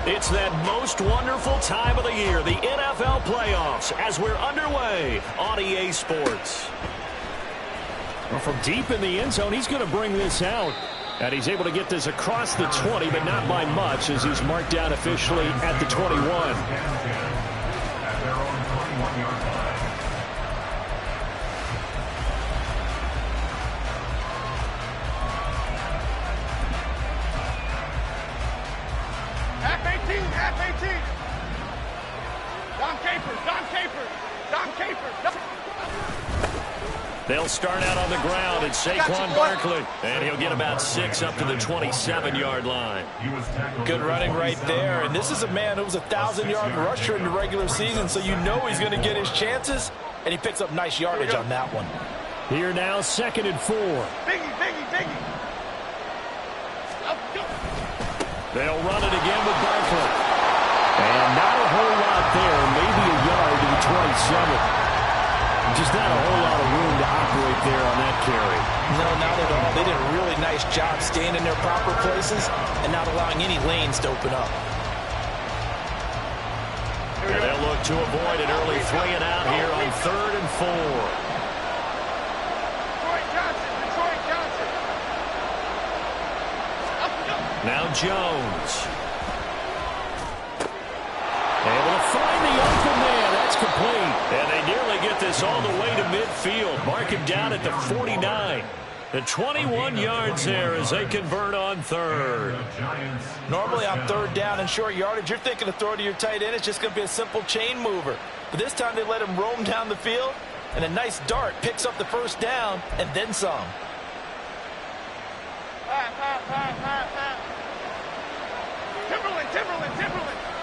It's that most wonderful time of the year, the NFL playoffs, as we're underway on EA Sports. Well, from deep in the end zone, he's going to bring this out. And he's able to get this across the 20, but not by much, as he's marked down officially at the 21. They'll start out on the ground at Saquon Barkley, and he'll get about 6 up to the 27-yard line. Good running right there, and this is a man who was a 1,000-yard rusher in the regular season, so you know he's going to get his chances, and he picks up nice yardage on that one. Here now, 2nd and 4. Biggie. They'll run it again with Barkley. And not a whole lot there, maybe a yard to the 27. Just not a whole lot of room to operate there on that carry. No, not at all. They did a really nice job staying in their proper places and not allowing any lanes to open up. And they'll look to avoid an early 3 and out here on 3rd and 4. Detroit Johnson. Now Jones. Able to find the open man. That's complete. And they nearly get this all the way to midfield. Mark him down at the 49. The 21 yards there as they convert on 3rd. Normally on 3rd down and short yardage, you're thinking to throw to your tight end. It's just going to be a simple chain mover. But this time they let him roam down the field, and a nice dart picks up the 1st down and then some.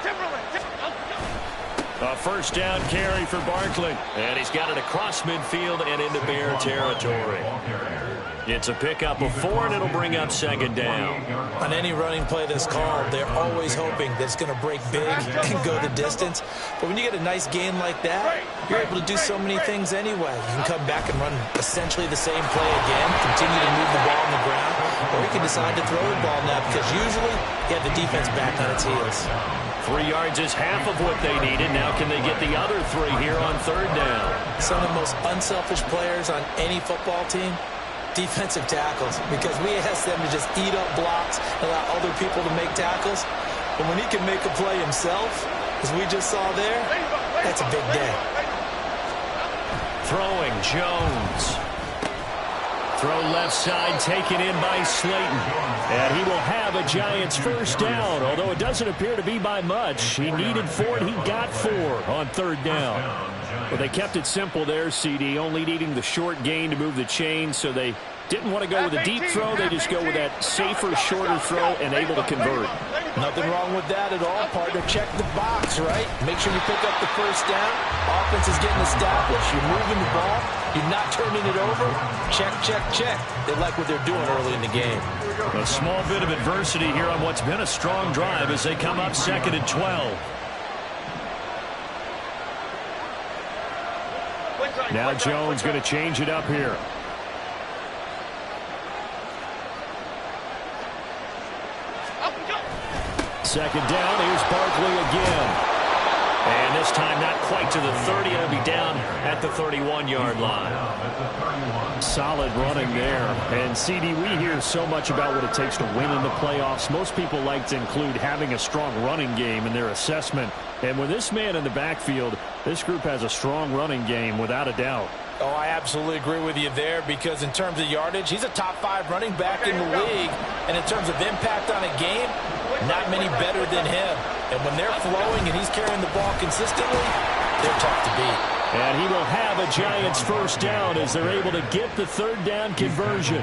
Timberland. A 1st down carry for Barkley. And he's got it across midfield and into Bear territory. It's a pickup of 4, and it'll bring up 2nd down. On any running play that's called, they're always hoping that it's going to break big and go the distance. But when you get a nice gain like that, you're able to do so many things anyway. You can come back and run essentially the same play again, continue to move the ball on the ground, or you can decide to throw the ball now because usually you have the defense back on its heels. 3 yards is half of what they needed. Now can they get the other 3 here on 3rd down? Some of the most unselfish players on any football team, defensive tackles, because we ask them to just eat up blocks, allow other people to make tackles. But when he can make a play himself, as we just saw there, that's a big day. Throwing Jones. Throw left side, taken in by Slayton. And he will have a Giants 1st down, although it doesn't appear to be by much. He needed 4, and he got 4 on 3rd down. Well, they kept it simple there, CD, only needing the short gain to move the chains, so they didn't want to go with a deep throw. They just go with that safer, shorter throw and able to convert. Nothing wrong with that at all, partner. Check the box, right? Make sure you pick up the 1st down. Offense is getting established. You're moving the ball. You're not turning it over. Check. They like what they're doing early in the game. A small bit of adversity here on what's been a strong drive as they come up 2nd and 12. Now Jones going to change it up here. Second down, here's Barkley again. And this time not quite to the 30. It'll be down at the 31-yard line. Solid running there. And, CD, we hear so much about what it takes to win in the playoffs. Most people like to include having a strong running game in their assessment. And with this man in the backfield, this group has a strong running game without a doubt. Oh, I absolutely agree with you there because in terms of yardage, he's a top 5 running back in the league. And in terms of impact on a game, not many better than him. And when they're flowing and he's carrying the ball consistently, they're tough to beat. And he will have a Giants 1st down as they're able to get the 3rd down conversion.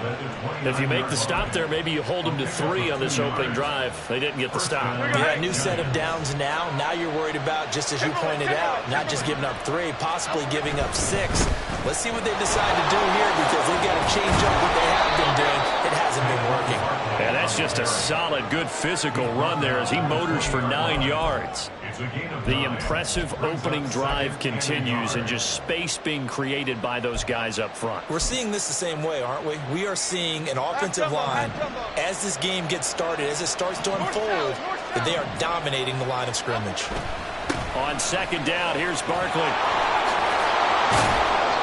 If you make the stop there, maybe you hold them to 3 on this opening drive. They didn't get the stop. Yeah, new set of downs now. Now you're worried about, just as you pointed out, not just giving up 3, possibly giving up 6. Let's see what they decide to do here because they've got to change up what they have been doing. It hasn't been working. And that's just a solid, good physical run there as he motors for 9 yards. The impressive opening drive continues and just space being created by those guys up front. We're seeing this the same way, aren't we? We are seeing an offensive line, as this game gets started, as it starts to unfold, that they are dominating the line of scrimmage. On second down, here's Barkley.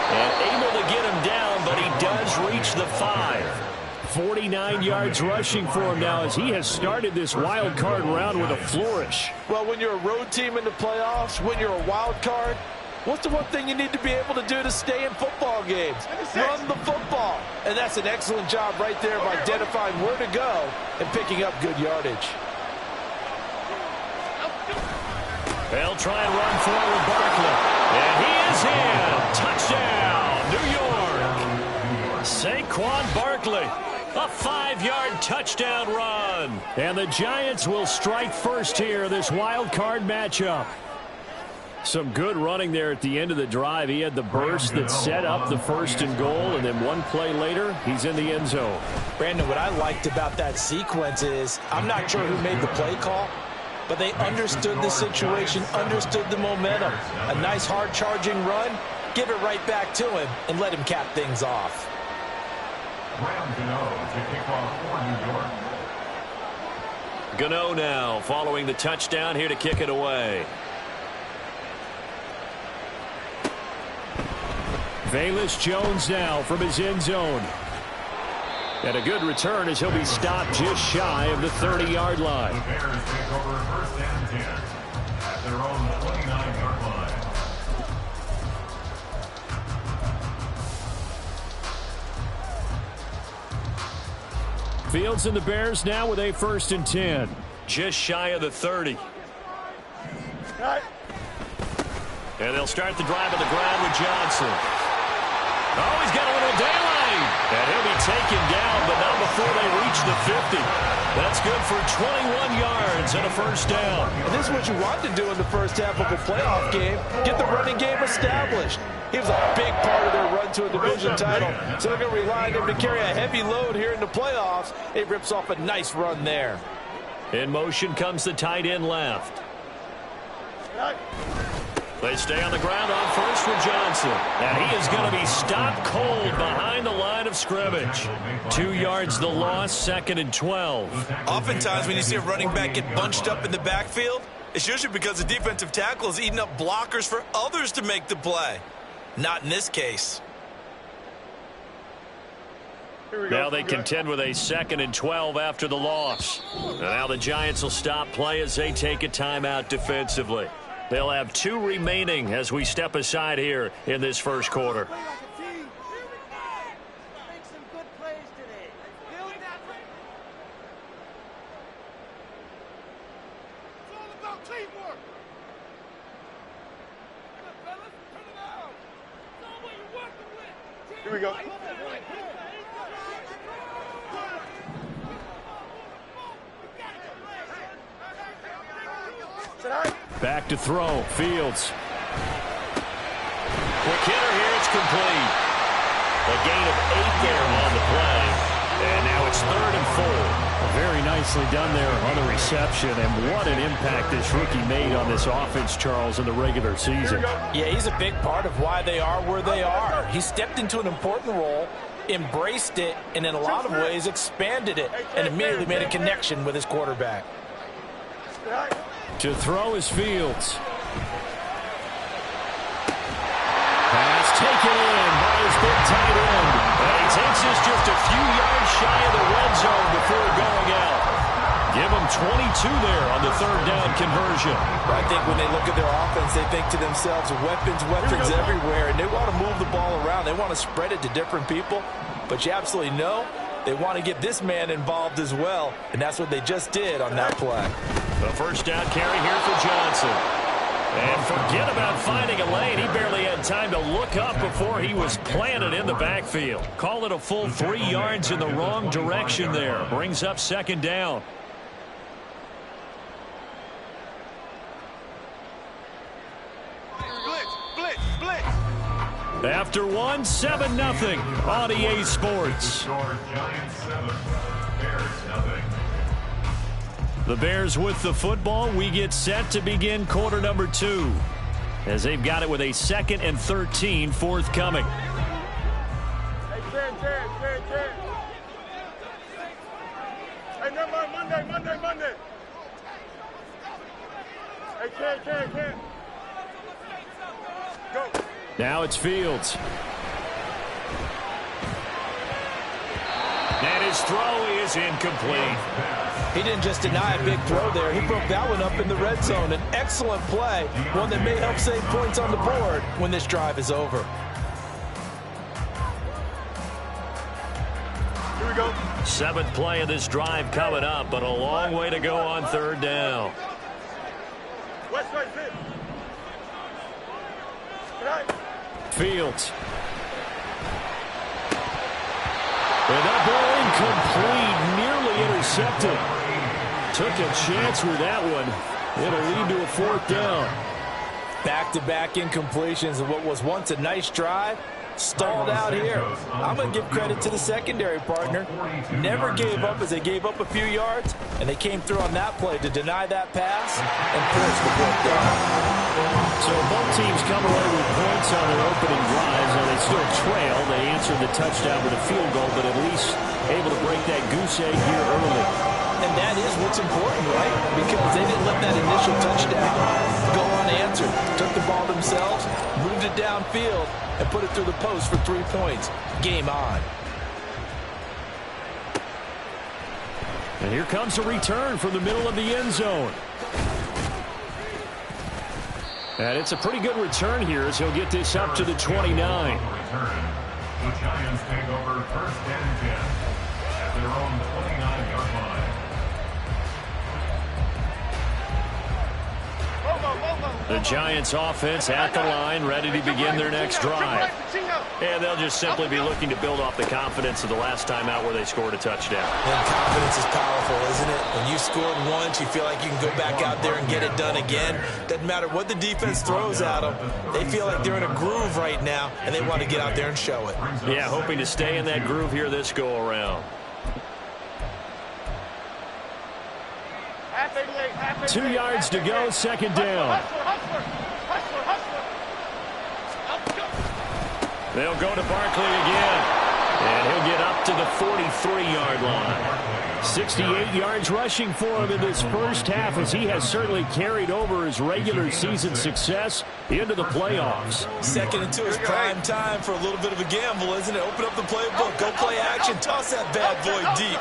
And able to get him down, but he does reach the 5. 49 yards rushing for him now as he has started this wild card round with a flourish. Well, when you're a road team in the playoffs, when you're a wild card, what's the one thing you need to be able to do to stay in football games? Run the football. And that's an excellent job right there of identifying where to go and picking up good yardage. They'll try and run forward Barkley. And he is in. Touchdown, New York. Saquon Barkley. A 5-yard touchdown run. And the Giants will strike first here, this wild card matchup. Some good running there at the end of the drive. He had the burst that set up the 1st and goal, and then one play later, he's in the end zone. Brandon, what I liked about that sequence is, I'm not sure who made the play call, but they understood the situation, understood the momentum. A nice hard-charging run, give it right back to him, and let him cap things off. Gano now following the touchdown here to kick it away. Velus Jones now from his end zone. And a good return as he'll be stopped just shy of the 30-yard line. The Bears take over 1st and 10 at their own 29-yard line. Fields and the Bears now with a 1st and 10. Just shy of the 30. And they'll start the drive on the ground with Johnson. Oh, he's got a little daylight. And he'll be taken down, but not before they reach the 50. That's good for 21 yards and a 1st down. And this is what you want to do in the first half of a playoff game. Get the running game established. He was a big part of their run to a division title. So they're going to rely on him to carry a heavy load here in the playoffs. It rips off a nice run there. In motion comes the tight end left. They stay on the ground on first with Johnson. And he is going to be stopped cold behind the line of scrimmage. 2 yards the loss, 2nd and 12. Oftentimes when you see a running back get bunched up in the backfield, it's usually because the defensive tackle is eating up blockers for others to make the play. Not in this case. Now they contend with a 2nd and 12 after the loss. And now the Giants will stop play as they take a timeout defensively. They'll have 2 remaining as we step aside here in this first quarter. Here we go. Back to throw. Fields. Quick hitter here. It's complete. A gain of 8 there on the play. And now it's 3rd and 4. Very nicely done there on the reception. And what an impact this rookie made on this offense, Charles, in the regular season. Yeah, he's a big part of why they are where they are. He stepped into an important role, embraced it, and in a lot of ways expanded it, and immediately made a connection with his quarterback. To throw is Fields. Pass taken in by his big tight end. And he takes this just a few yards shy of the red zone before going out. Give him 22 there on the 3rd down conversion. I think when they look at their offense, they think to themselves, weapons everywhere, and they want to move the ball around. They want to spread it to different people, but you absolutely know they want to get this man involved as well, and that's what they just did on that play. The 1st down carry here for Johnson. And forget about finding a lane. He barely had time to look up before he was planted in the backfield. Call it a full 3 yards in the wrong direction there. Brings up 2nd down. Blitz. After 1, 7-0 on EA Sports. Giants 7, Bears nothing. The Bears with the football. We get set to begin quarter number 2 as they've got it with a 2nd and 13 forthcoming. Hey, Terry. Hey, never mind, Monday. Go. Now it's Fields. And his throw is incomplete. He didn't just deny a big throw there. He broke that one up in the red zone. An excellent play, one that may help save points on the board when this drive is over. Here we go. 7th play of this drive coming up, but a long way to go on 3rd down. West side fit. Fields. And that ball incomplete, nearly intercepted. Took a chance with that one. It'll lead to a 4th down. Back-to-back incompletions of what was once a nice drive. Stalled out here. I'm going to give credit to the secondary partner. Never gave up as they gave up a few yards, and they came through on that play to deny that pass and force the 4th down. So both teams come away with points on their opening drives, and they still trail. They answered the touchdown with a field goal, but at least able to break that goose egg here early. And that is what's important, right? Because they didn't let that initial touchdown go unanswered. Took the ball themselves, moved it downfield, and put it through the post for 3 points. Game on. And here comes a return from the middle of the end zone. And it's a pretty good return here as he'll get this up to the 29. The Giants take over 1st and 10 at their own 29-yard line. The Giants offense at the line, ready to begin their next drive. And they'll just simply be looking to build off the confidence of the last time out where they scored a touchdown. And confidence is powerful, isn't it? When you scored once, you feel like you can go back out there and get it done again. Doesn't matter what the defense throws at them. They feel like they're in a groove right now, and they want to get out there and show it. Yeah, hoping to stay in that groove here this go-around. 2 yards to go, 2nd down. They'll go to Barkley again, and he'll get up to the 43-yard line. 68 yards rushing for him in this first half, as he has certainly carried over his regular season success into the playoffs. 2nd and 2 is prime time for a little bit of a gamble, isn't it? Open up the playbook, go play action, toss that bad boy deep.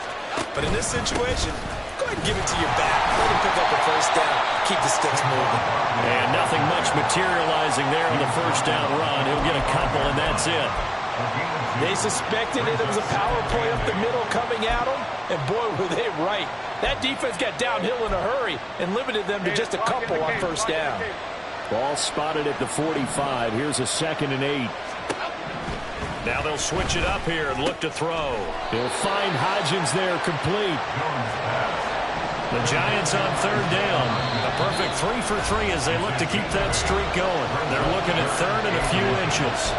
But in this situation, go ahead and give it to your back. Let him pick up the 1st down. Keep the sticks moving. And nothing much materializing there on the 1st down run. He'll get a couple, and that's it. They suspected it was a power play up the middle coming at them, and boy, were they right. That defense got downhill in a hurry and limited them to just a couple on 1st down. Ball spotted at the 45. Here's a 2nd and 8. Now they'll switch it up here and look to throw. He'll find Hodgins there, complete. The Giants on 3rd down. A perfect 3 for 3 as they look to keep that streak going. They're looking at 3rd and a few inches.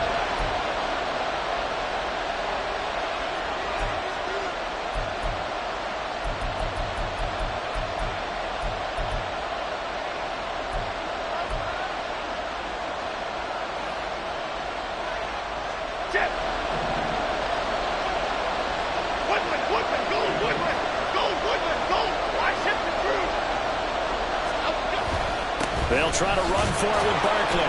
They'll try to run for it with Barkley.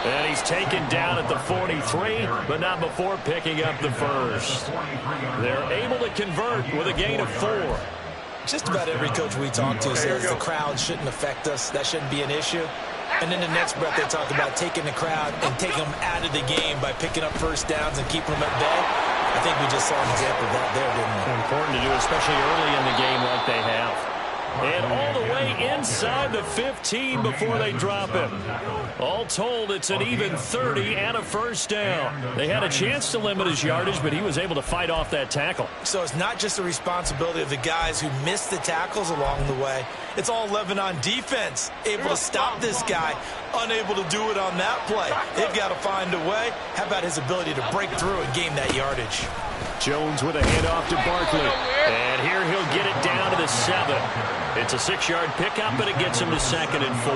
And he's taken down at the 43, but not before picking up the 1st. They're able to convert with a gain of 4. Just about every coach we talk to says the crowd shouldn't affect us. That shouldn't be an issue. And in the next breath, they talk about taking the crowd and taking them out of the game by picking up 1st downs and keeping them at bay. I think we just saw an example of that there, didn't we? Important to do, especially early in the game like they have. And all the way inside the 15 before they drop him. All told, it's an even 30 and a 1st down. They had a chance to limit his yardage, but he was able to fight off that tackle. So it's not just the responsibility of the guys who missed the tackles along the way. It's all Lebanon defense, able to stop this guy, unable to do it on that play. They've got to find a way. How about his ability to break through and gain that yardage? Jones with a handoff to Barkley. And here he'll get it down to the 7. It's a 6-yard pickup, but it gets him to 2nd and 4.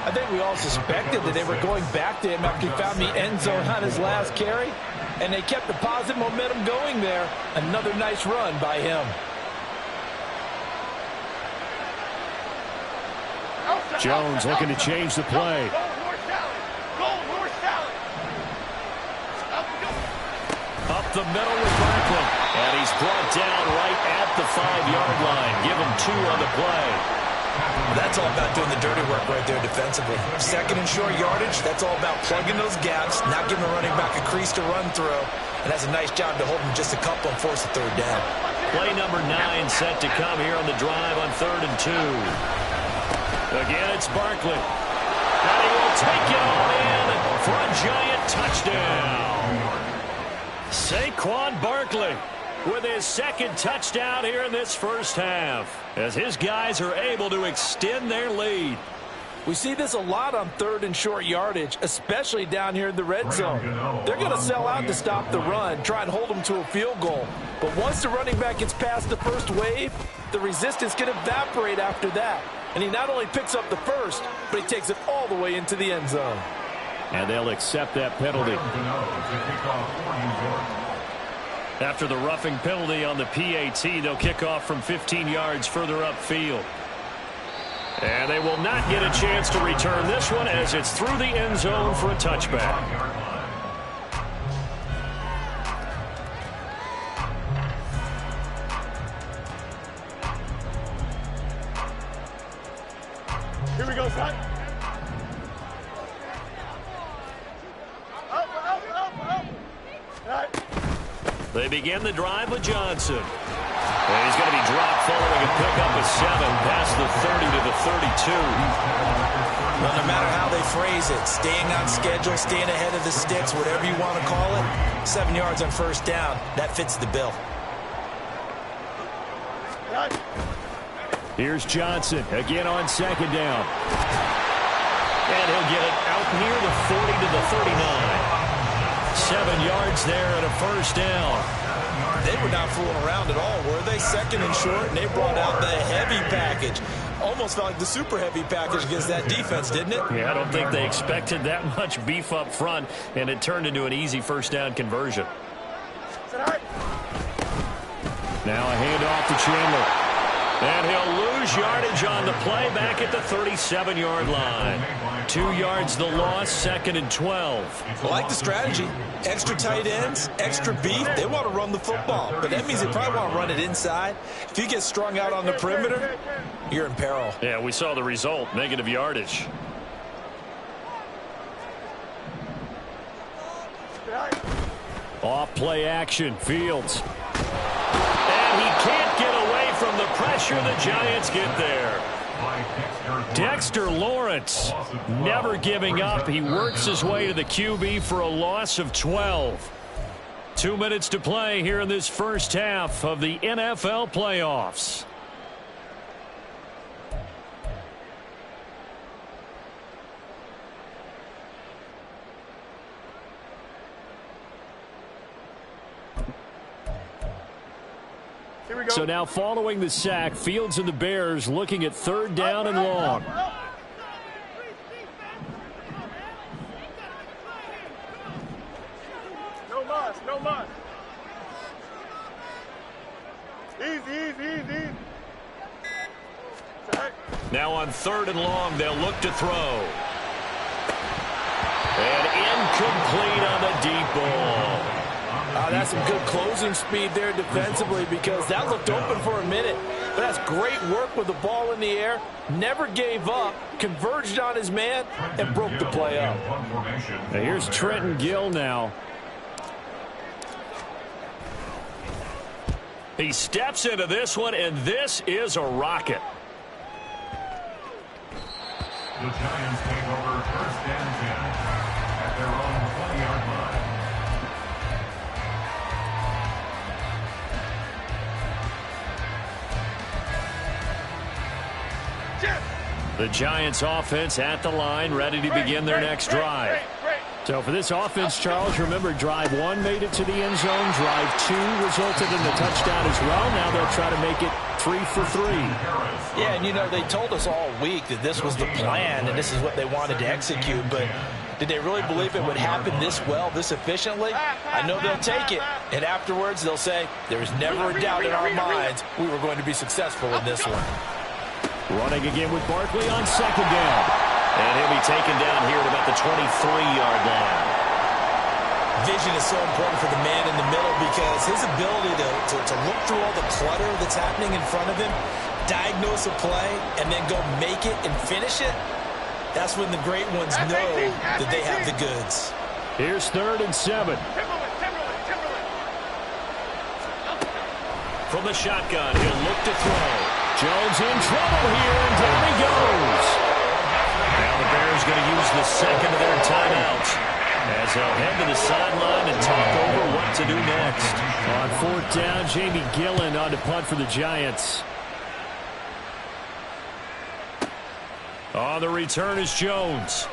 I think we all suspected that they were going back to him after he found the end zone on his last carry, and they kept the positive momentum going there. Another nice run by him. Jones looking to change the play. Up the middle with Barkley. And he's brought down right at the 5-yard line. Give him 2 on the play. That's all about doing the dirty work right there defensively. Second and short yardage, that's all about plugging those gaps, not giving a running back a crease to run through. And that's a nice job to hold him just a couple and force a 3rd down. Play number 9 set to come here on the drive on 3rd and 2. Again, it's Barkley. And he will take it all in for a giant touchdown. Saquon Barkley with his 2nd touchdown here in this first half, as his guys are able to extend their lead. We see this a lot on 3rd and short yardage, especially down here in the red zone. They're going to sell out to stop the run, try and hold them to a field goal. But once the running back gets past the first wave, the resistance can evaporate after that. And he not only picks up the first, but he takes it all the way into the end zone. And they'll accept that penalty. After the roughing penalty on the PAT, they'll kick off from 15 yards further upfield. And they will not get a chance to return this one as it's through the end zone for a touchback. Here we go, son. Up. All right. They begin the drive with Johnson. And he's going to be dropped following a pickup of 7 past the 30 to the 32. Well, no matter how they phrase it, staying on schedule, staying ahead of the sticks, whatever you want to call it, 7 yards on 1st down, that fits the bill. Here's Johnson again on 2nd down. And he'll get it out near the 40 to the 39. 7 yards there and a 1st down. They were not fooling around at all, were they? 2nd and short, and they brought out the heavy package. Almost felt like the super heavy package against that defense, didn't it? Yeah, I don't think they expected that much beef up front, and it turned into an easy 1st down conversion. Now a handoff to Chandler. And he'll lose yardage on the play back at the 37-yard line. 2 yards the loss, 2nd and 12. I like the strategy. Extra tight ends, extra beef. They want to run the football, but that means they probably want to run it inside. If you get strung out on the perimeter, you're in peril. Yeah, we saw the result, negative yardage. Off play action, Fields. And he can't get away from the pressure. The Giants get there. Dexter Lawrence never giving up. He works his way to the QB for a loss of 12. 2 minutes to play here in this first half of the NFL playoffs. So now following the sack, Fields and the Bears looking at 3rd down and long. No muss. Easy. Now on 3rd and long, they'll look to throw. And incomplete on the deep ball. That's some good closing speed there defensively, because that looked open for a minute. But that's great work with the ball in the air. Never gave up, converged on his man, and broke the play up. Now here's Trenton Gill now. He steps into this one, and this is a rocket. The Giants take over 1st and 10 at their own 20-yard line. The Giants offense at the line, ready to begin their next drive. So for this offense, Charles, remember drive 1 made it to the end zone. Drive 2 resulted in the touchdown as well. Now they'll try to make it 3 for 3. Yeah, and you know, they told us all week that this was the plan and this is what they wanted to execute, but did they really believe it would happen this well, this efficiently? I know they'll take it, and afterwards they'll say, there was never a doubt in our minds we were going to be successful in this one. Running again with Barkley on second down. And he'll be taken down here at about the 23-yard line. Vision is so important for the man in the middle because his ability to look through all the clutter that's happening in front of him, diagnose a play, and then go make it and finish it, that's when the great ones know that they have the goods. Here's 3rd and 7. From the shotgun, he'll look to throw. Jones in trouble here, and down he goes. Now the Bears going to use the second of their timeouts as they'll head to the sideline and talk over what to do next. On 4th down, Jamie Gillen on to punt for the Giants. On the return is Jones.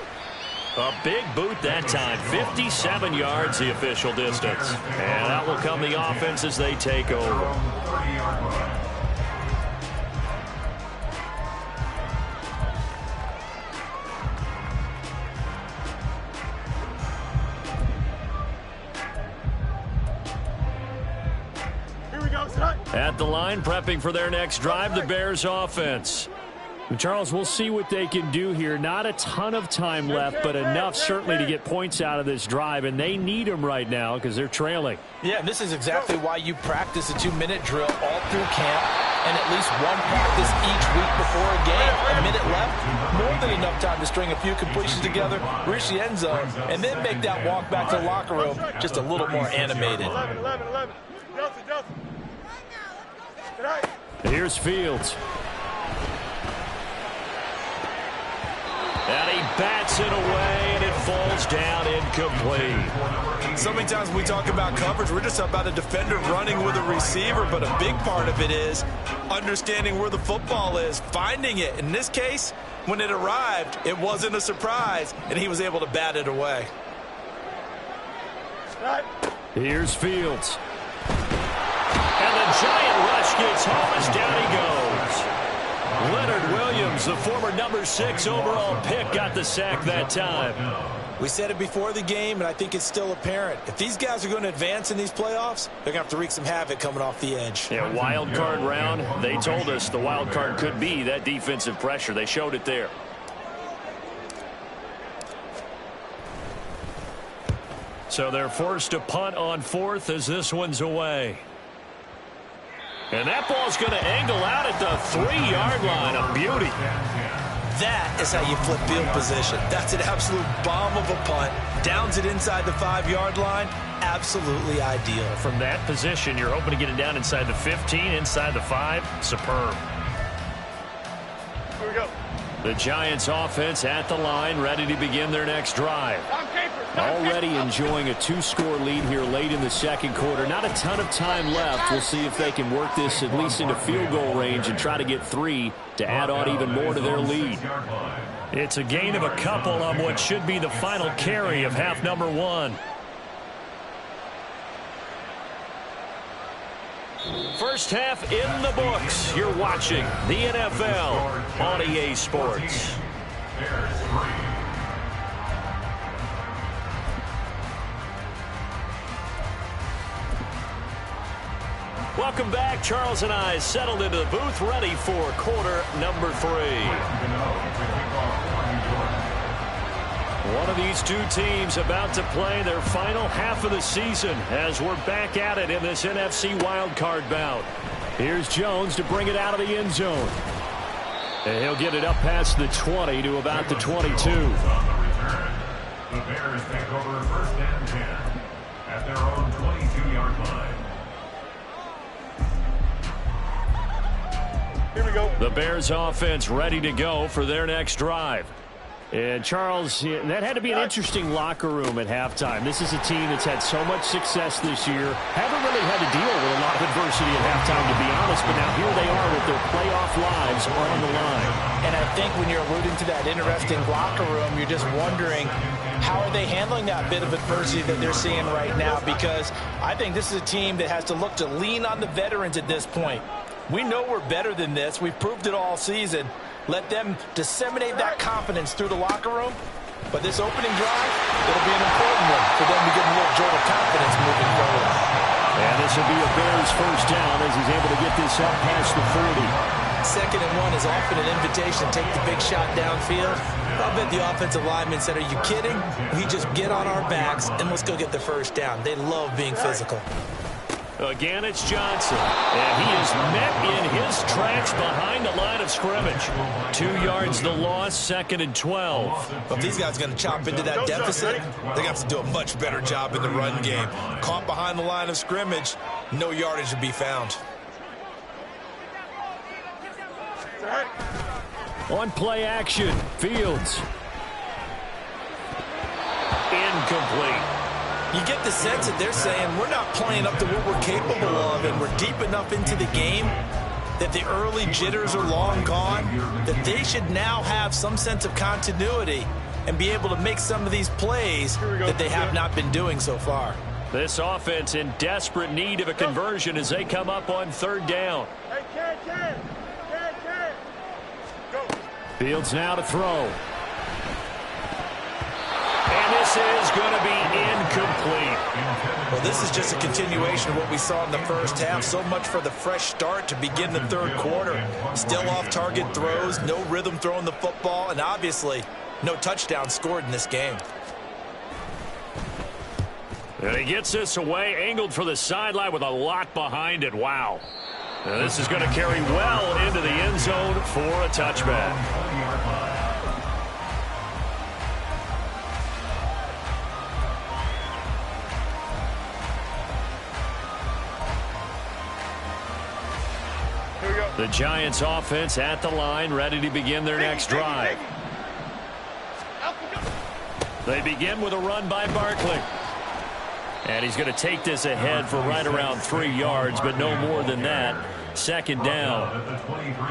A big boot that time. 57 yards the official distance. And out will come the offense as they take over. At the line, prepping for their next drive, the Bears offense. Charles, we'll see what they can do here. Not a ton of time left, but enough certainly to get points out of this drive, and they need them right now because they're trailing. Yeah, and this is exactly why you practice a 2-minute drill all through camp and at least one practice each week before a game. A minute left, more than enough time to string a few completions together, reach the end zone, and then make that walk back to the locker room just a little more animated. 11. Justin. Here's Fields. And he bats it away, and it falls down incomplete. So many times when we talk about coverage, we're just about a defender running with a receiver, but a big part of it is understanding where the football is, finding it. In this case, when it arrived, it wasn't a surprise, and he was able to bat it away. Here's Fields. And the giant rush gets home as down he goes. Leonard Williams, the former number 6 overall pick, got the sack that time. We said it before the game, and I think it's still apparent. If these guys are going to advance in these playoffs, they're going to have to wreak some havoc coming off the edge. Yeah, wild card round. They told us the wild card could be that defensive pressure. They showed it there. So they're forced to punt on 4th as this one's away. And that ball's going to angle out at the 3-yard line. A beauty. That is how you flip field position. That's an absolute bomb of a punt. Downs it inside the 5-yard line. Absolutely ideal. From that position, you're hoping to get it down inside the 15, inside the 5. Superb. Here we go. The Giants offense at the line, ready to begin their next drive. Already enjoying a 2-score lead here late in the second quarter. Not a ton of time left. We'll see if they can work this at least into field goal range and try to get 3 to add on even more to their lead. It's a gain of a couple on what should be the final carry of half number 1. First half in the books. You're watching the NFL on EA Sports. Welcome back. Charles and I settled into the booth, ready for quarter number 3. One of these two teams about to play their final half of the season as we're back at it in this NFC wildcard bout. Here's Jones to bring it out of the end zone. And he'll get it up past the 20 to about the 22. The Bears take over 1st and 10 at their own 22-yard line. Here we go. The Bears offense ready to go for their next drive. And Charles, that had to be an interesting locker room at halftime. This is a team that's had so much success this year. Haven't really had to deal with a lot of adversity at halftime, to be honest. But now here they are with their playoff lives on the line. And I think when you're alluding to that interesting locker room, you're just wondering how are they handling that bit of adversity that they're seeing right now? Because I think this is a team that has to look to lean on the veterans at this point. We know we're better than this. We've proved it all season. Let them disseminate that confidence through the locker room. But this opening drive, it'll be an important one for them to get a little jolt of confidence moving forward. And this will be a Bears first down as he's able to get this up past the 40. 2nd and 1 is often an invitation to take the big shot downfield. I bet the offensive linemen said, are you kidding? We just get on our backs and let's go get the first down. They love being physical. Again, it's Johnson, and he is met in his tracks behind the line of scrimmage. 2 yards the loss, 2nd and 12. If these guys are going to chop into that deficit, they're going to have to do a much better job in the run game. Caught behind the line of scrimmage, no yardage to be found. On play action, Fields. Incomplete. You get the sense that they're saying we're not playing up to what we're capable of, and we're deep enough into the game that the early jitters are long gone, that they should now have some sense of continuity and be able to make some of these plays that they have not been doing so far. This offense in desperate need of a conversion as they come up on 3rd down. Fields now to throw. And this is going to be incomplete. Well, this is just a continuation of what we saw in the first half. So much for the fresh start to begin the 3rd quarter. Still off-target throws, no rhythm throwing the football, and obviously no touchdown scored in this game. And he gets this away, angled for the sideline with a lot behind it. Wow. Now this is going to carry well into the end zone for a touchback. The Giants offense at the line, ready to begin their next drive. They begin with a run by Barkley. And he's going to take this ahead for right around 3 yards, but no more than that. 2nd down.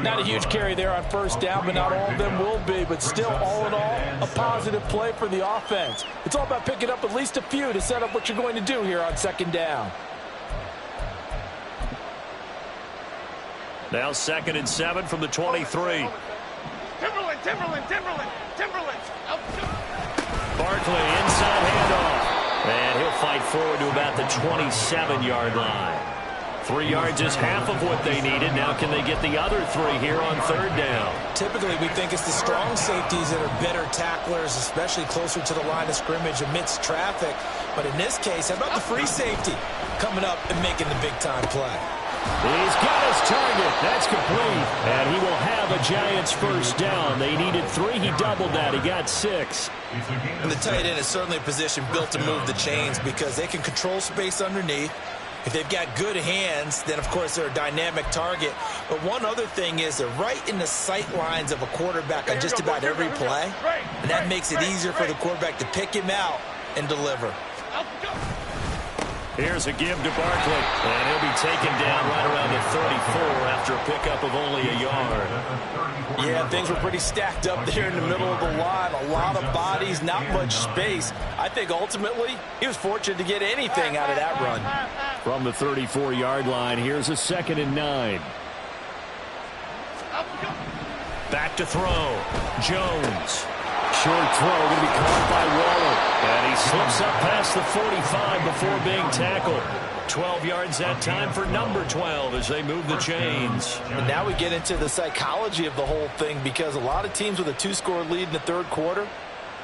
Not a huge carry there on 1st down, but not all of them will be. But still, all in all, a positive play for the offense. It's all about picking up at least a few to set up what you're going to do here on 2nd down. Now 2nd and 7 from the 23. Timberland. Barkley inside handoff. And he'll fight forward to about the 27-yard line. 3 yards is half of what they needed. Now can they get the other 3 here on 3rd down? Typically, we think it's the strong safeties that are better tacklers, especially closer to the line of scrimmage amidst traffic. But in this case, how about the free safety coming up and making the big-time play? He's got his target. That's complete. And he will have a Giants 1st down. They needed 3. He doubled that. He got 6. And the tight end is certainly a position built to move the chains because they can control space underneath. If they've got good hands, then, of course, they're a dynamic target. But one other thing is they're right in the sight lines of a quarterback on just about every play. And that makes it easier for the quarterback to pick him out and deliver. Here's a give to Barkley, and he'll be taken down right around the 34 after a pickup of only a yard. Yeah, things were pretty stacked up there in the middle of the line. A lot of bodies, not much space. I think ultimately he was fortunate to get anything out of that run. From the 34-yard line, here's a 2nd and 9. Back to throw. Jones. Short throw going to be caught by Waller. And he slips up past the 45 before being tackled. 12 yards that time for number 12 as they move the chains. And now we get into the psychology of the whole thing because a lot of teams with a 2-score lead in the 3rd quarter,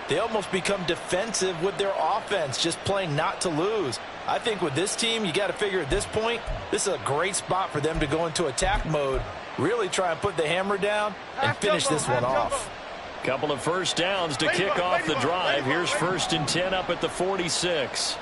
they almost become defensive with their offense, just playing not to lose. I think with this team, you got to figure at this point, this is a great spot for them to go into attack mode, really try and put the hammer down and finish this one off. Couple of 1st downs to kick off the drive. Here's 1st and 10 up at the 46.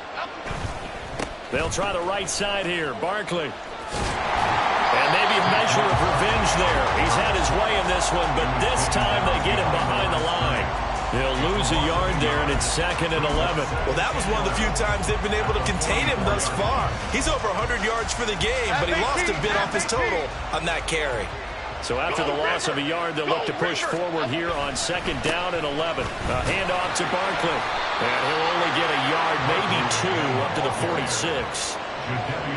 They'll try the right side here. Barkley. And maybe a measure of revenge there. He's had his way in this one, but this time they get him behind the line. They'll lose a yard there, and it's 2nd and 11. Well, that was one of the few times they've been able to contain him thus far. He's over 100 yards for the game, but he lost a bit off his total on that carry. So after the loss of a yard, they'll look to push forward here on 2nd down and 11. A handoff to Barkley. And he'll only get a yard, maybe 2, up to the 46.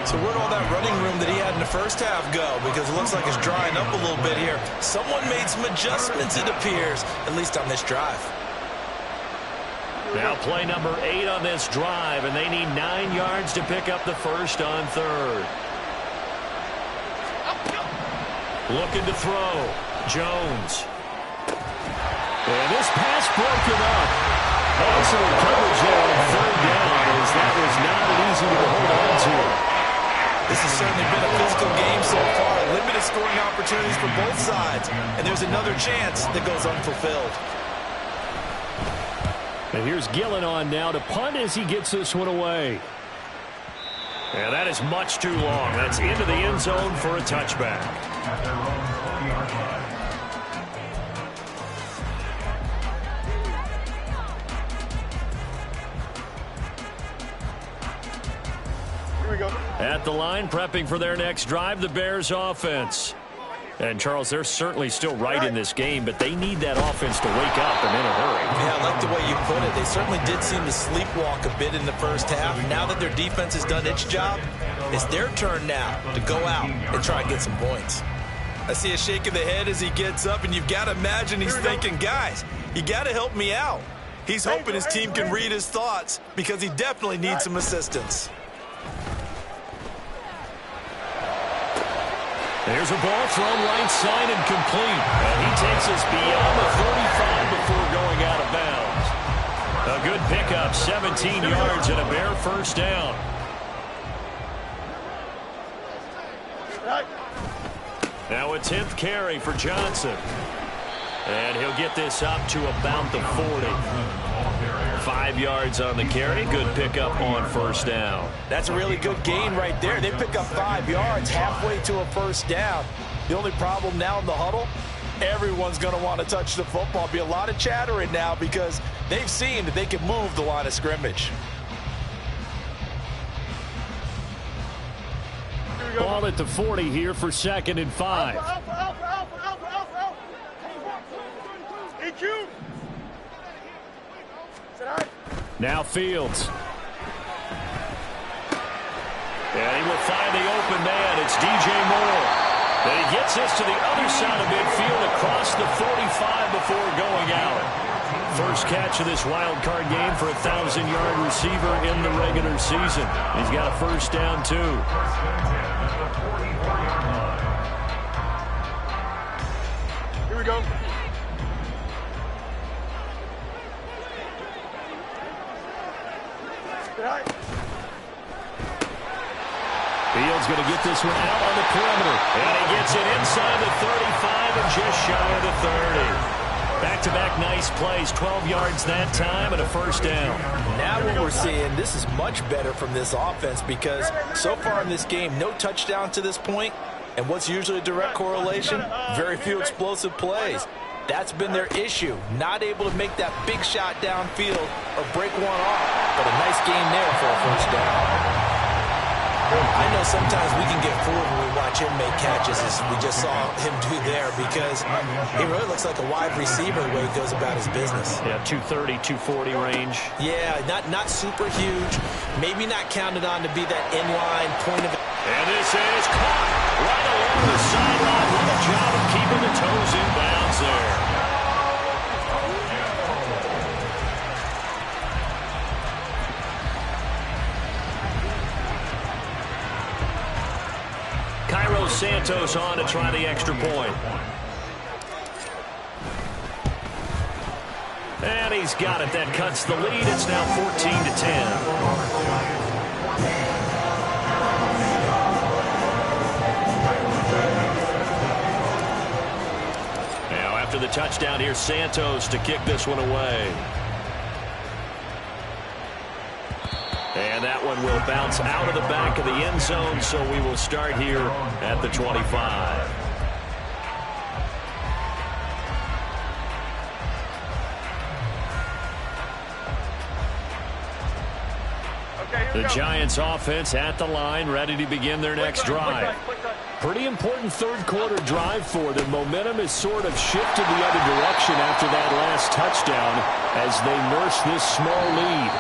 So where'd all that running room that he had in the first half go? Because it looks like it's drying up a little bit here. Someone made some adjustments, it appears, at least on this drive. Now play number 8 on this drive, and they need 9 yards to pick up the 1st on 3rd. Looking to throw. Jones. And this pass broken up. Excellent coverage there on third down, as that was not an easy one to hold on to. This has certainly been a physical game so far. Limited scoring opportunities for both sides. And there's another chance that goes unfulfilled. And here's Gillen on now to punt as he gets this one away. And that is much too long. That's into the end zone for a touchback. At their own 20-yard line. Here we go. At the line, prepping for their next drive, the Bears offense. And, Charles, they're certainly still right in this game, but they need that offense to wake up and in a hurry. Yeah, I like the way you put it. They certainly did seem to sleepwalk a bit in the first half. Now that their defense has done its job, it's their turn now to go out and try and get some points. I see a shake of the head as he gets up, and you've got to imagine he's thinking, guys, you got to help me out. He's hoping his team can read his thoughts because he definitely needs some assistance. There's a ball thrown right side and complete. And he takes us beyond the 35 before going out of bounds. A good pickup, 17 yards and a Bear first down. Now a 10th carry for Johnson. And he'll get this up to about the 40. 5 yards on the carry. Good pickup on first down. That's a really good gain right there. They pick up 5 yards halfway to a first down. The only problem now in the huddle, everyone's going to want to touch the football. Be a lot of chattering now because they've seen that they can move the line of scrimmage. Ball at the 40 here for 2nd and 5. EQ. Now Fields. And he will find the open man. It's DJ Moore. And he gets this to the other side of midfield across the 45 before going out. First catch of this wild card game for a 1,000-yard receiver in the regular season. He's got a first down, too. Here we go. Fields going to get this one out on the perimeter. And he gets it inside the 35 and just shy of the 30. Back-to-back nice plays, 12 yards that time and a first down. Now what we're seeing, this is much better from this offense because so far in this game, no touchdown to this point. And what's usually a direct correlation? Very few explosive plays. That's been their issue. Not able to make that big shot downfield or break one off. But a nice game there for a first down. I know sometimes we can get fooled when we watch him make catches as we just saw him do there because he really looks like a wide receiver the way he goes about his business. Yeah, 230, 240 range. Yeah, not super huge. Maybe not counted on to be that inline point of... And this is caught right along the sideline with a job of keeping the toes in bounds there. Cairo Santos on to try the extra point. And he's got it. That cuts the lead. It's now 14-10. After the touchdown, here's Santos to kick this one away. And that one will bounce out of the back of the end zone, so we will start here at the 25. The Giants offense at the line, ready to begin their next drive. Pretty important third quarter drive for them. Momentum has sort of shifted the other direction after that last touchdown as they nurse this small lead.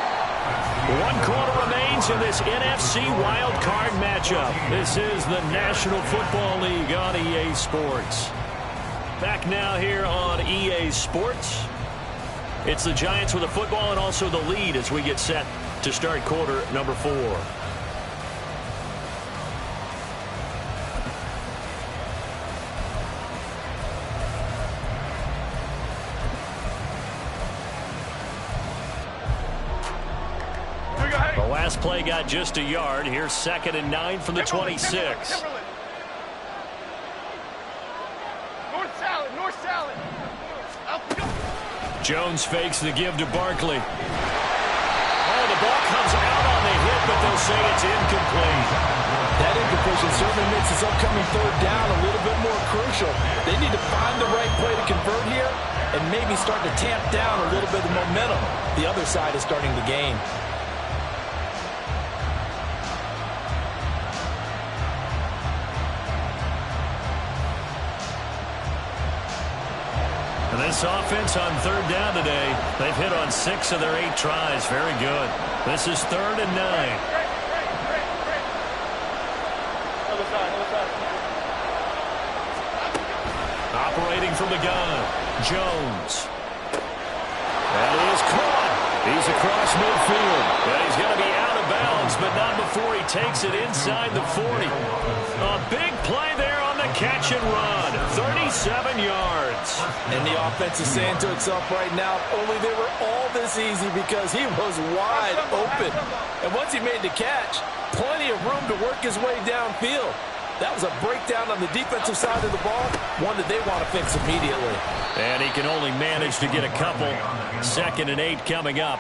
1 quarter remains in this NFC wild card matchup. This is the National Football League on EA Sports. Back now here on EA Sports. It's the Giants with the football and also the lead as we get set to start quarter number 4. last play got just a yard. Here's 2nd and 9 from the 26. North salad. Jones fakes the give to Barkley. Oh, the ball comes out on the hit, but they'll say it's incomplete. That incompletion certainly makes this upcoming 3rd down a little bit more crucial. They need to find the right play to convert here and maybe start to tamp down a little bit of momentum. The other side is starting to gain. And this offense on 3rd down today, they've hit on 6 of their 8 tries. Very good. This is 3rd and 9. Operating from the gun, Jones. That is caught. He's across midfield. And he's going to be out of bounds, but not before he takes it inside the 40. A big play there on the catch and run. 37 yards. And the offense is saying to itself right now, only they were all this easy because he was wide open. And once he made the catch, plenty of room to work his way downfield. That was a breakdown on the defensive side of the ball, one that they want to fix immediately. And he can only manage to get a couple. 2nd and 8 coming up.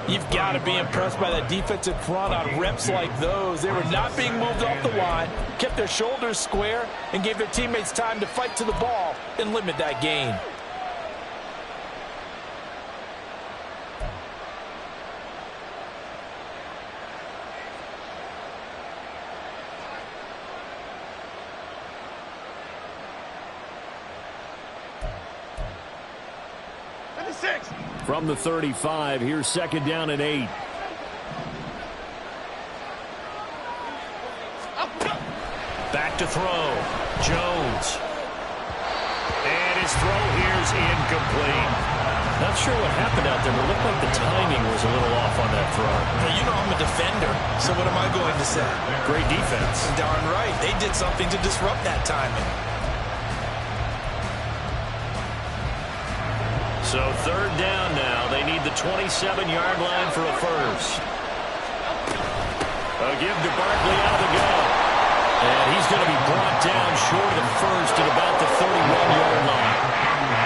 You've got to be impressed by that defensive front on reps like those. They were not being moved off the line, kept their shoulders square, and gave their teammates time to fight to the ball and limit that gain. From the 35, here's 2nd down and 8. Back to throw. Jones. And his throw here's incomplete. Not sure what happened out there, but it looked like the timing was a little off on that throw. Now, you know I'm a defender, so what am I going to say? Great defense. Darn right. They did something to disrupt that timing. So 3rd down now. They need the 27-yard line for a first. A give to Barkley out of the gun. And he's going to be brought down short of the first at about the 31-yard line.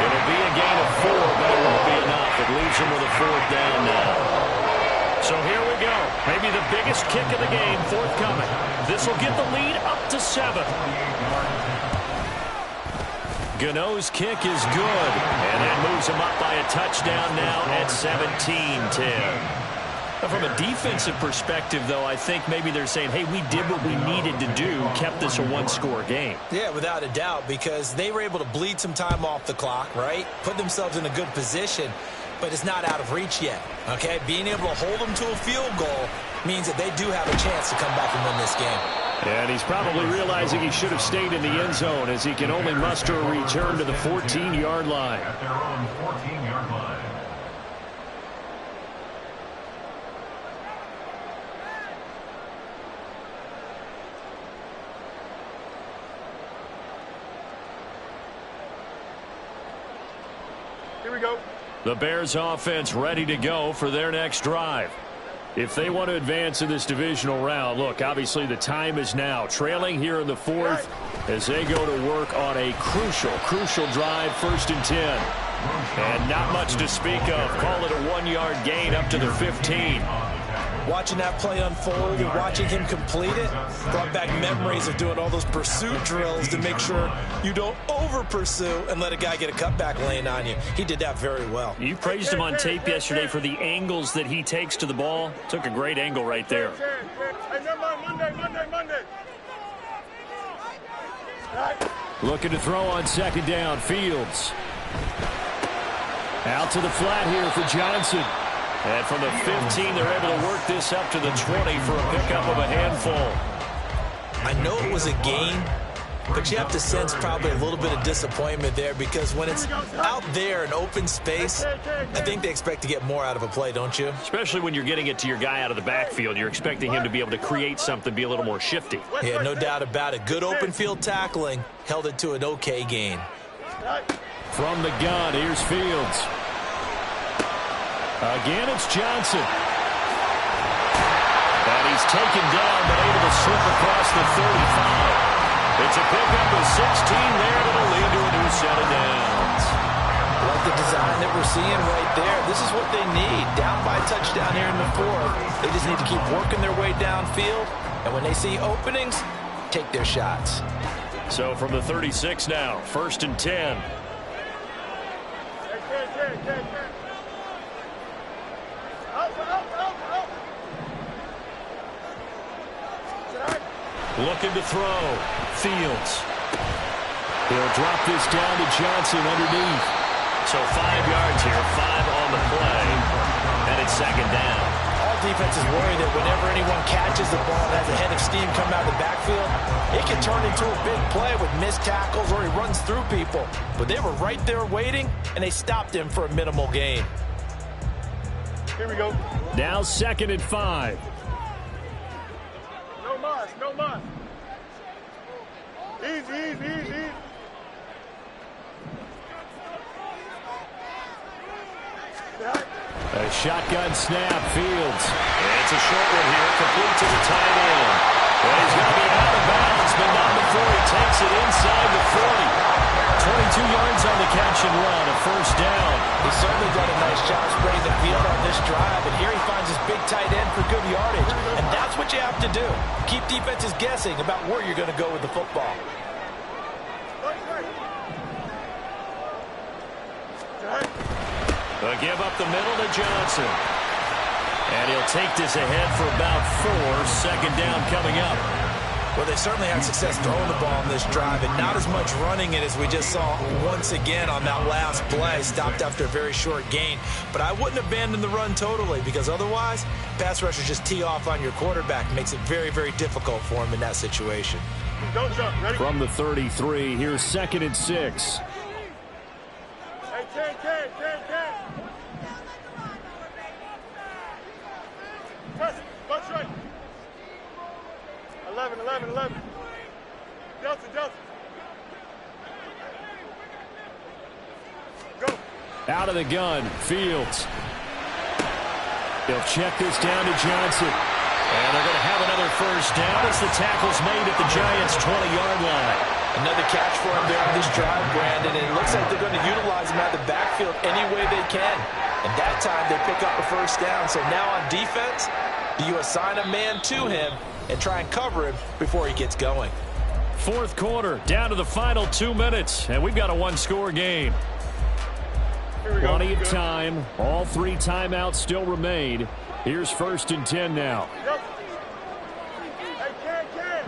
It'll be a gain of 4, but it won't be enough. It leaves him with a 4th down now. So here we go. Maybe the biggest kick of the game forthcoming. This will get the lead up to 7. Gano's kick is good, and that moves him up by a touchdown now at 17-10. From a defensive perspective, though, I think maybe they're saying, hey, we did what we needed to do, kept this a 1-score game. Yeah, without a doubt, because they were able to bleed some time off the clock, right? Put themselves in a good position, but it's not out of reach yet, okay? Being able to hold them to a field goal means that they do have a chance to come back and win this game. And he's probably realizing he should have stayed in the end zone as he can only muster a return to the 14-yard line. At their own 14-yard line. Here we go. The Bears offense ready to go for their next drive. If they want to advance in this divisional round, look, obviously the time is now. Trailing here in the 4th as they go to work on a crucial drive, 1st and 10. And not much to speak of. Call it a 1-yard gain up to the 15. Watching that play unfold and watching him complete it brought back memories of doing all those pursuit drills to make sure you don't over-pursue and let a guy get a cutback lane on you. He did that very well. You praised him on tape yesterday for the angles that he takes to the ball. Took a great angle right there. Hey, Monday. Looking to throw on 2nd down. Fields. Out to the flat here for Johnson. And from the 15, they're able to work this up to the 20 for a pickup of a handful. I know it was a gain, but you have to sense probably a little bit of disappointment there because when it's out there in open space, I think they expect to get more out of a play, don't you? Especially when you're getting it to your guy out of the backfield. You're expecting him to be able to create something, be a little more shifty. Yeah, no doubt about it. Good open field tackling held it to an okay gain. From the gun, here's Fields. Again, it's Johnson. And he's taken down, but able to slip across the 35. It's a pickup of 16 there that'll lead to a new set of downs. Like the design that we're seeing right there. This is what they need. Down by a touchdown here in the fourth. They just need to keep working their way downfield. And when they see openings, take their shots. So from the 36 now, 1st and 10. Looking to throw. Fields. He'll drop this down to Johnson underneath. So 5 yards here, 5 on the play, and it's 2nd down. All defenses worry that whenever anyone catches the ball and has a head of steam coming out of the backfield, it can turn into a big play with missed tackles or he runs through people. But they were right there waiting, and they stopped him for a minimal gain. Here we go. Now 2nd and 5. No mas, no mas. Easy. A shotgun snap, Fields. It's a short one here, complete to the tight end. Well, he's going to be out of bounds, but not before he takes it inside the 40. 22 yards on the catch and run, a 1st down. He's certainly done a nice job spreading the field on this drive, and here he finds his big tight end for good yardage. And that's what you have to do. Keep defenses guessing about where you're going to go with the football. They'll give up the middle to Johnson. And he'll take this ahead for about 4. 2nd down coming up. Well, they certainly had success throwing the ball on this drive, and not as much running it as we just saw once again on that last play. Stopped after a very short gain. But I wouldn't abandon the run totally, because otherwise, pass rushers just tee off on your quarterback. Makes it very, very difficult for him in that situation. Don't jump. Ready? From the 33, here's 2nd and 6. Hey, 10. Press it. Bunch right. 11. Delta. Go. Out of the gun, Fields. He'll check this down to Johnson. And they're going to have another 1st down as the tackle's made at the Giants' 20-yard line. Another catch for him there on this drive, Brandon, and it looks like they're going to utilize him out of the backfield any way they can. And that time they pick up a 1st down. So now on defense, do you assign a man to him and try and cover him before he gets going? 4th quarter, down to the final 2 minutes, and we've got a 1-score game. Plenty of time. All 3 timeouts still remain. Here's 1st and 10 now. Yep. Hey, can.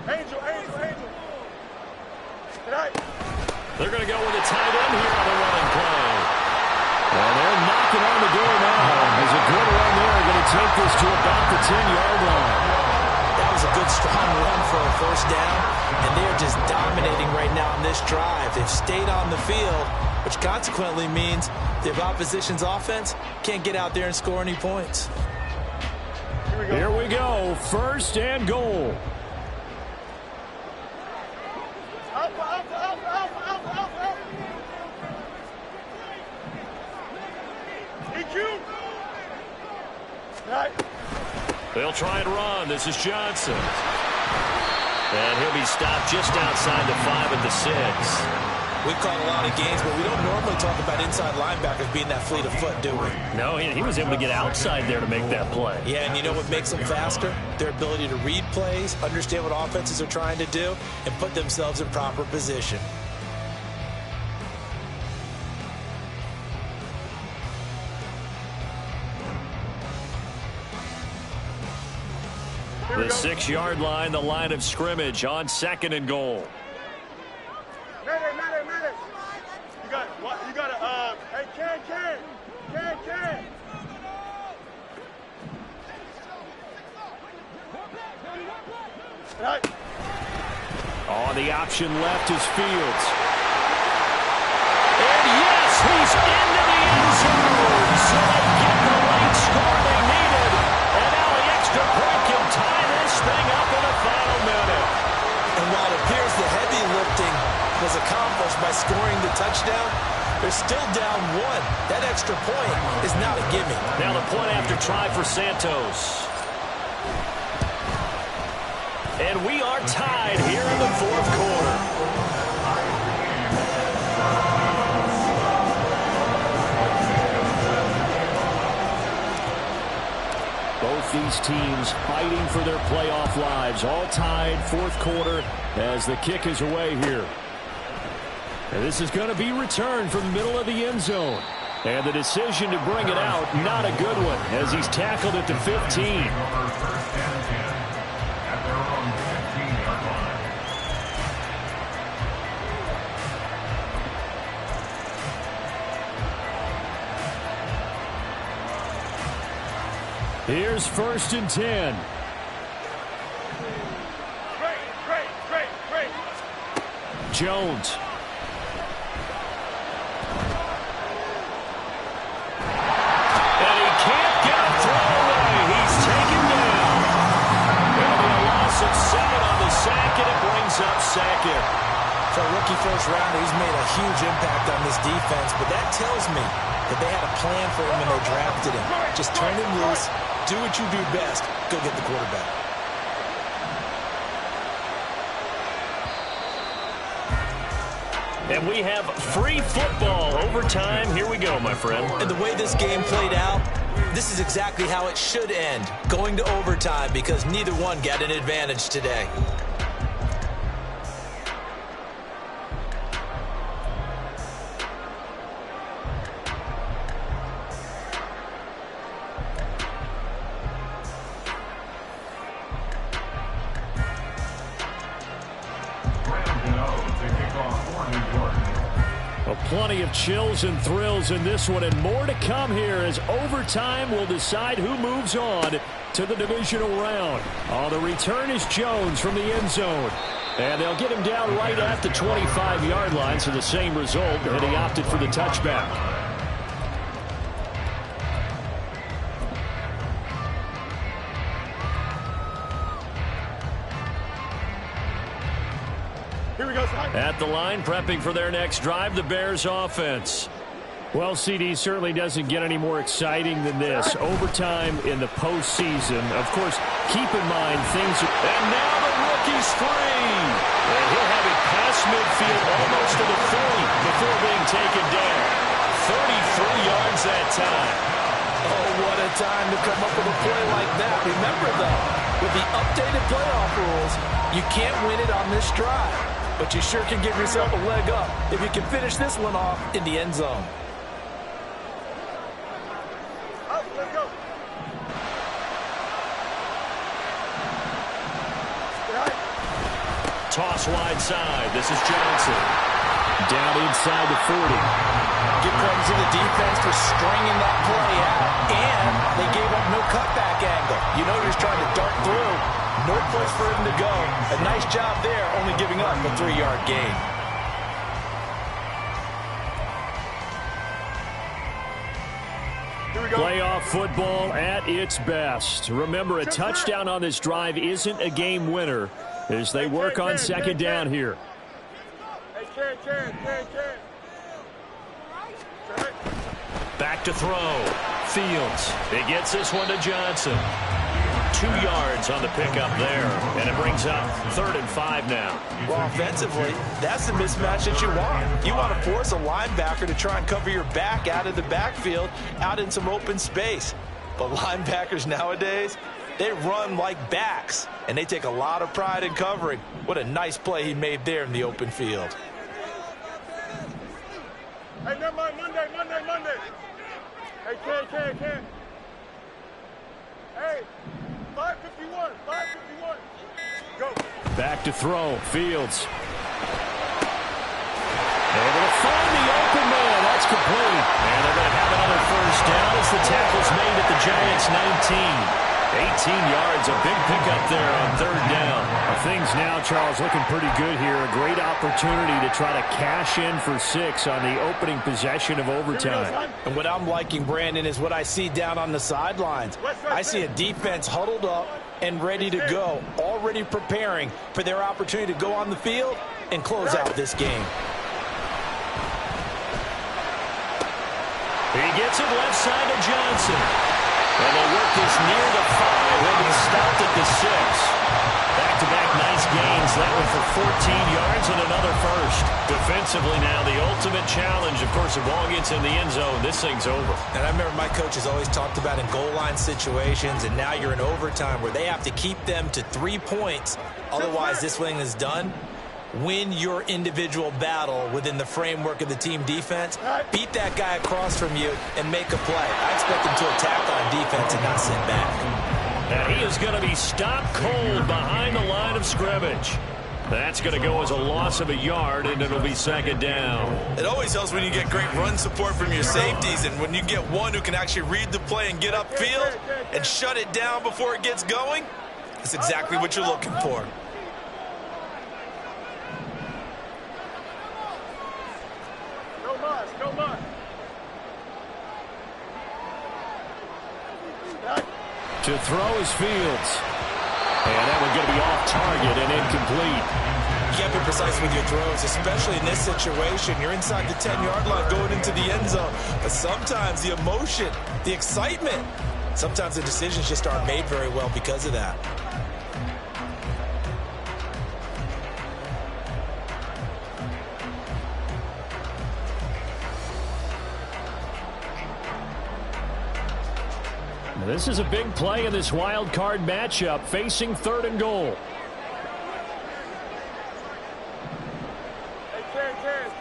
Angel. Tonight. They're going to go with a tight end here on the running play. Well, they're knocking on the door now. There's a good run there. Going to take this to about the 10-yard line. That was a good, strong run for a 1st down, and they're just dominating right now on this drive. They've stayed on the field, which consequently means the opposition's offense can't get out there and score any points. Here we go. 1st and goal. Up. EQ. Right. They'll try and run. This is Johnson. And he'll be stopped just outside the 5 at the 6. We've caught a lot of games, but we don't normally talk about inside linebackers being that fleet of foot, do we? No, he was able to get outside there to make that play. Yeah, and you know what makes them faster? Their ability to read plays, understand what offenses are trying to do, and put themselves in proper position. The 6-yard line, the line of scrimmage on 2nd and goal. Medic. You got to, hey, can. Right. On the option left is Fields. And yes, he's into the end zone. So they get the late score they needed. And now the extra point can tie this thing up in the final minute. And while it appears the heavy lifting was accomplished by scoring the touchdown, They're still down 1. That extra point is not a gimme. Now the point after try for Santos. And we are tied here in the fourth quarter. Both these teams fighting for their playoff lives. All tied, fourth quarter, as the kick is away here. And this is going to be returned from the middle of the end zone. And the decision to bring it out, not a good one, as he's tackled at the 15. Here's 1st and 10. Jones. And he can't get a throw away. He's taken down. There'll be a loss of 7 on the sack, and it brings up 2nd. For a rookie first rounder, he's made a huge impact on this defense, but that tells me that they had a plan for him when they drafted him. Just turn him loose, do what you do best, go get the quarterback. And we have free football overtime. Here we go, my friend. And the way this game played out, this is exactly how it should end, going to overtime, because neither one got an advantage today. Plenty of chills and thrills in this one, and more to come here as overtime will decide who moves on to the divisional round. On the return is Jones from the end zone. And they'll get him down right at the 25-yard line, so the same result, and he opted for the touchback. At the line, prepping for their next drive, the Bears offense. Well, CD certainly doesn't get any more exciting than this. Overtime in the postseason. Of course, keep in mind things are... And now the rookie's free. And he'll have it past midfield almost to the 40 before being taken down. 33 yards that time. Oh, what a time to come up with a play like that. Remember, though, with the updated playoff rules, you can't win it on this drive. But you sure can give yourself a leg up if you can finish this one off in the end zone. Let's go. Toss wide side. This is Johnson. Down inside the 40. Give credit to the defense for stringing that play out, and they gave up no cutback angle. You know he was trying to dart through. No place for him to go. A nice job there, only giving up a 3-yard gain. Here we go. Playoff football at its best. Remember, a touchdown on this drive isn't a game winner as they work on second down here. Hey, Back to throw. Fields. He gets this one to Johnson. 2 yards on the pickup there, and it brings up 3rd and 5 now. Well, offensively, that's the mismatch that you want. You want to force a linebacker to try and cover your back out of the backfield, out in some open space. But linebackers nowadays, they run like backs, and they take a lot of pride in covering. What a nice play he made there in the open field. Hey, never mind, Monday. Hey, Ken. Hey. 5:51. Go. Back to throw. Fields. Able to find the open man. That's complete. And they're going to have another first down as the tackle's made at the Giants' 19. 18 yards, a big pickup there on 3rd down. Things now, Charles, looking pretty good here. A great opportunity to try to cash in for 6 on the opening possession of overtime. And what I'm liking, Brandon, is what I see down on the sidelines. I see a defense huddled up and ready to go, already preparing for their opportunity to go on the field and close out this game. He gets it left side to Johnson. And they work this near the 5. He'll be stopped at the 6. Back-to-back nice gains. That one for 14 yards and another first. Defensively now, the ultimate challenge. Of course, the ball gets in the end zone. This thing's over. And I remember my coaches always talked about in goal line situations, and now you're in overtime where they have to keep them to 3 points. Otherwise, this thing is done. Win your individual battle within the framework of the team defense. Beat that guy across from you and make a play. I expect them to attack on defense and not sit back. And he is going to be stopped cold behind the line of scrimmage. That's going to go as a loss of a yard, and it'll be second down. It always helps when you get great run support from your safeties, and when you get one who can actually read the play and get upfield and shut it down before it gets going, that's exactly what you're looking for. Go much. To throw is Fields. And that one's going to be off target and incomplete. You can't be precise with your throws, especially in this situation. You're inside the 10-yard line going into the end zone. But sometimes the emotion, the excitement, sometimes the decisions just aren't made very well because of that. This is a big play in this wild card matchup, facing 3rd and goal. Hey, Terrence.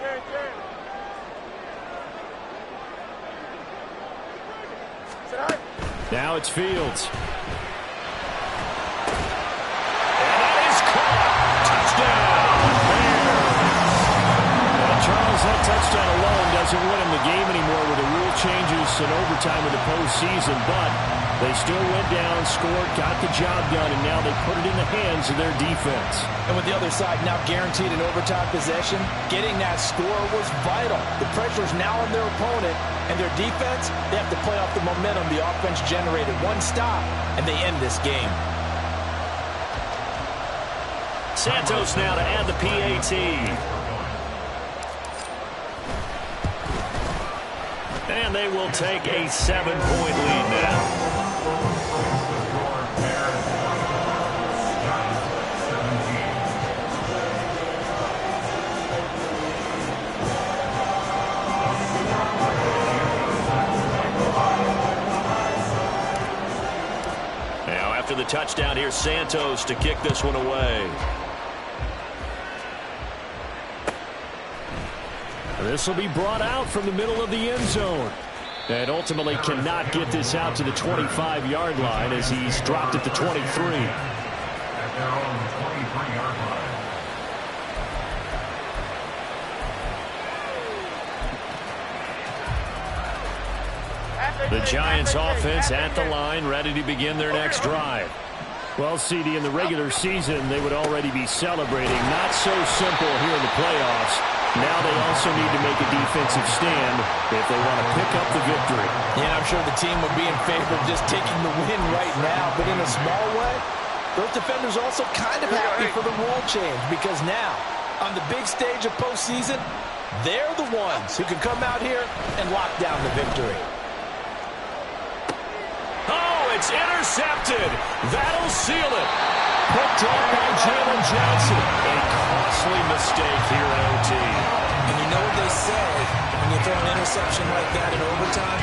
Now it's Fields. And that is caught. Touchdown. Well, Charles, that touchdown alone doesn't win him the game anymore with the rule changes and overtime in the postseason, but they still went down, scored, got the job done, and now they put it in the hands of their defense. And with the other side now guaranteed an overtime possession, getting that score was vital. The pressure is now on their opponent, and their defense, they have to play off the momentum the offense generated. One stop, and they end this game. Santos now to add the PAT. And they will take a 7-point lead now. Now after the touchdown, here's Santos to kick this one away. This will be brought out from the middle of the end zone. And ultimately cannot get this out to the 25-yard line as he's dropped at the 23. At their own 23-yard line. The Giants offense at the line, ready to begin their next drive. Well, CD, in the regular season, they would already be celebrating. Not so simple here in the playoffs. Now they also need to make a defensive stand if they want to pick up the victory. Yeah, I'm sure the team would be in favor of just taking the win right now. But in a small way, those defenders also kind of happy for the rule change, because now, on the big stage of postseason, they're the ones who can come out here and lock down the victory. Oh, it's intercepted. That'll seal it. Picked up by Jalen Johnson. A costly mistake here in OT. And you know what they say, when you throw an interception like that in overtime,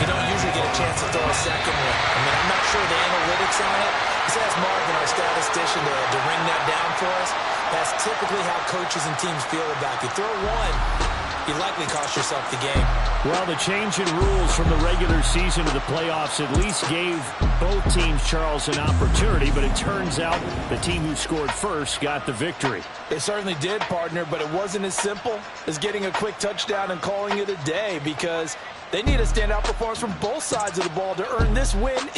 you don't usually get a chance to throw a second one. I mean, I'm not sure the analytics on it. Let's ask Marvin, our statistician, to ring that down for us. That's typically how coaches and teams feel about it. You throw one, you likely cost yourself the game. Well, the change in rules from the regular season to the playoffs at least gave both teams, Charles, an opportunity, but it turns out the team who scored first got the victory. They certainly did, partner, but it wasn't as simple as getting a quick touchdown and calling it a day, because they need a standout performance from both sides of the ball to earn this win.